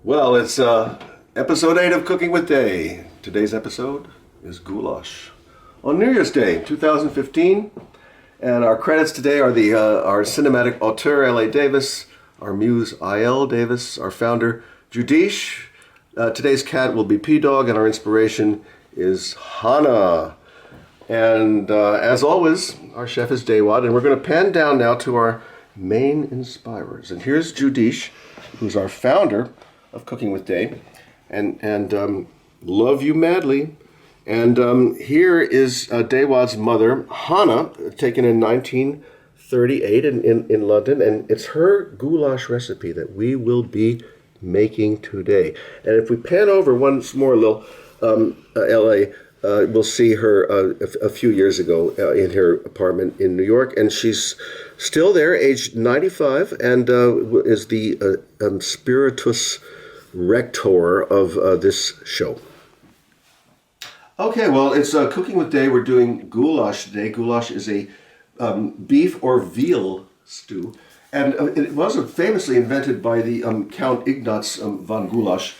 Well, it's episode 8 of Cooking with Day. Today's episode is goulash. On New Year's Day, 2015, and our credits today are our cinematic auteur, L.A. Davis, our muse, I.L. Davis, our founder, Goulasch. Today's cat will be P-Dog, and our inspiration is Hannah. And as always, our chef is Daywad, and we're going to pan down now to our main inspirers. And here's Goulasch, who's our founder of Cooking with Day, and love you madly. And here is Daywad's mother, Hannah, taken in 1938 in London, and it's her goulash recipe that we will be making today. And if we pan over once more, L.A., we'll see her a few years ago in her apartment in New York, and she's still there, aged 95, and is the spiritus rector of this show. Okay, well, it's Cooking with Day. We're doing goulash today. Goulash is a beef or veal stew, and it was famously invented by the Count Ignaz von Goulasch,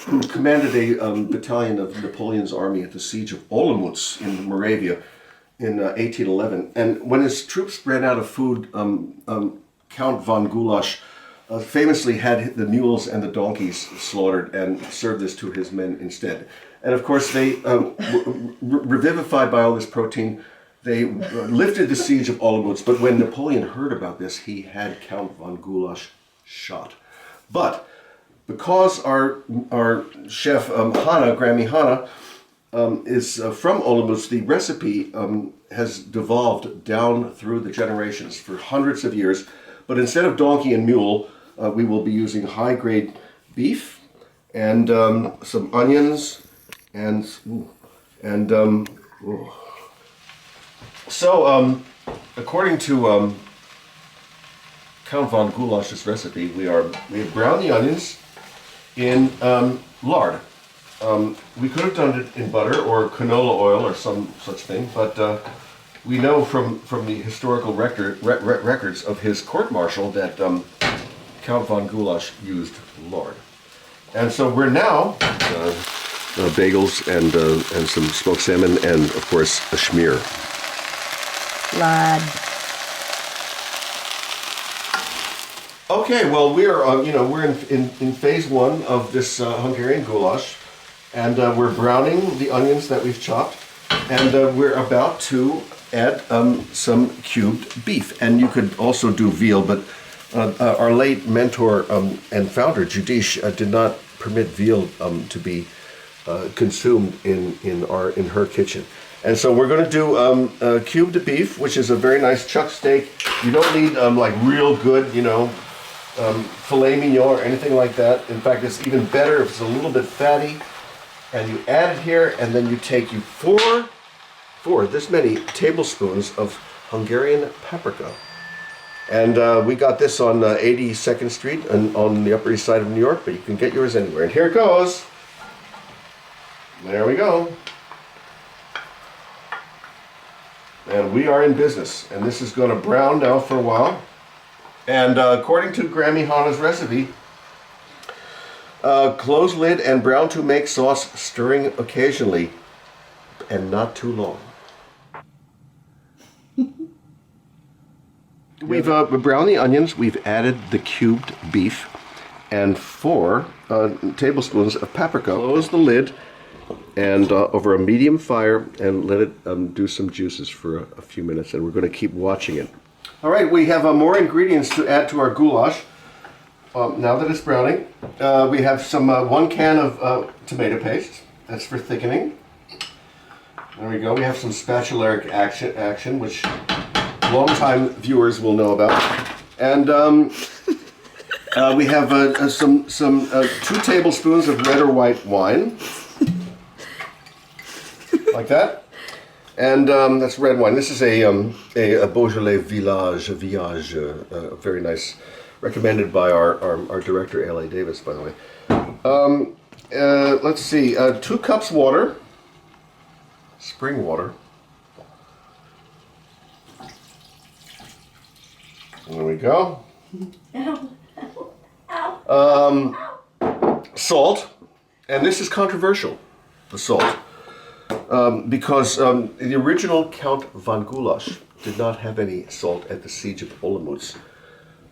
who commanded a battalion of Napoleon's army at the Siege of Olomuc in Moravia in 1811. And when his troops ran out of food, Count von Goulasch famously had the mules and the donkeys slaughtered and served this to his men instead. And of course, they, revivified by all this protein, they lifted the siege of Olomuc. But when Napoleon heard about this, he had Count von Goulasch shot. But because our chef, Grammy Hannah, is from Olomuc, the recipe has devolved down through the generations for hundreds of years. But instead of donkey and mule, we will be using high-grade beef and some onions So, according to Count von Goulasch's recipe, we have browned the onions in lard. We could have done it in butter or canola oil or some such thing, but we know from the historical records of his court-martial that Count von Goulasch used lard. And so we're now bagels and some smoked salmon and, of course, a schmear. Lard. Okay, well, we're in phase one of this Hungarian goulash, and we're browning the onions that we've chopped, and we're about to add some cubed beef. And you could also do veal, but our late mentor and founder, Goulasch, did not permit veal to be consumed in her kitchen. And so we're going to do cubed beef, which is a very nice chuck steak. You don't need like real good, filet mignon or anything like that. In fact, it's even better if it's a little bit fatty. And you add it here, and then you take this many tablespoons of Hungarian paprika. And we got this on 82nd Street and on the Upper East Side of New York, but you can get yours anywhere. And here it goes. There we go. And we are in business. And this is going to brown now for a while. And according to Grammy Hannah's recipe, close lid and brown to make sauce, stirring occasionally and not too long. We've browned the onions, we've added the cubed beef, and 4 tablespoons of paprika. Close the lid and over a medium fire and let it do some juices for a few minutes, and we're going to keep watching it. All right, we have more ingredients to add to our goulash. Now that it's browning, we have some 1 can of tomato paste. That's for thickening. There we go. We have some spatularic action, which long-time viewers will know about. And we have some 2 tablespoons of red or white wine, like that. And that's red wine. This is a beaujolais village, very nice, recommended by our director, L.A. Davis, by the way. Let's see, 2 cups water, spring water. There we go. salt, and this is controversial, the salt, because the original Count von Goulasch did not have any salt at the Siege of Olomuc.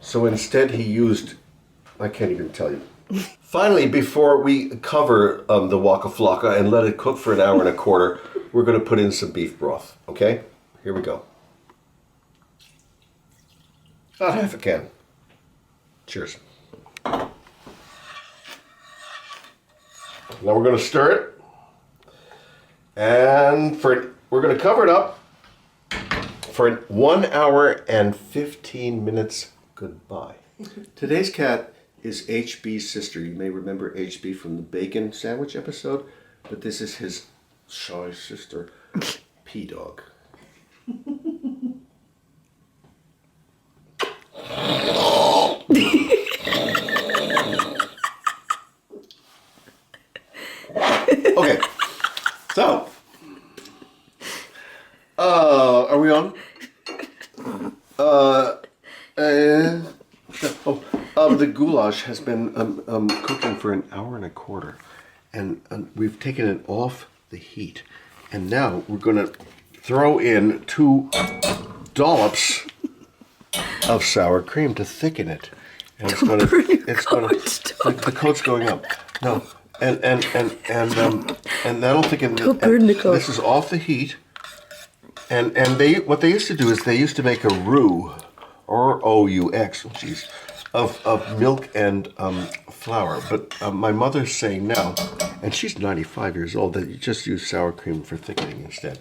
So instead he used, I can't even tell you. Finally, before we cover the waka flocka and let it cook for an hour and a quarter, we're going to put in some beef broth, okay? Here we go. About half a can. Cheers. Now we're going to stir it. And we're going to cover it up for 1 hour and 15 minutes. Goodbye. Today's cat is HB's sister. You may remember HB from the bacon sandwich episode, but this is his shy sister, P-Dog. Okay, so, are we on? The goulash has been cooking for an hour and a quarter, and we've taken it off the heat, and now we're going to throw in 2 dollops of sour cream to thicken it, and it's going to the coat's going up. No, and that'll thicken. This is off the heat, and what they used to do is they used to make a roux, or O-U-X, geez, of milk and flour. But my mother's saying now, and she's 95 years old, that you just use sour cream for thickening instead.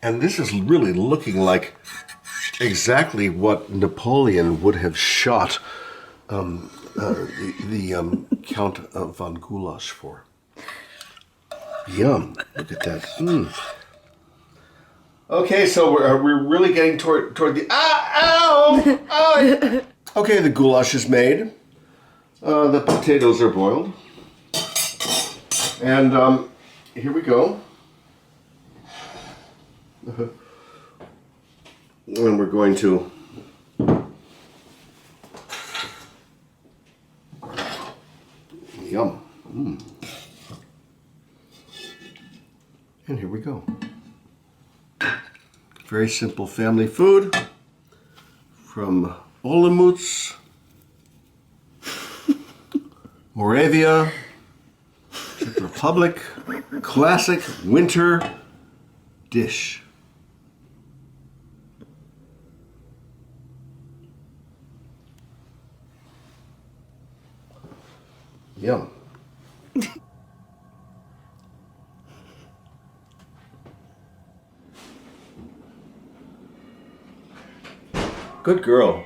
And this is really looking like exactly what Napoleon would have shot the Count von Goulasch for. Yum! Look at that. Okay, so we're really getting toward the ow! Okay, the goulash is made. The potatoes are boiled, and here we go. And we're going to yum. And here we go. Very simple family food from Olomuc, Moravia, Czech Republic, classic winter dish. Yum. Good girl.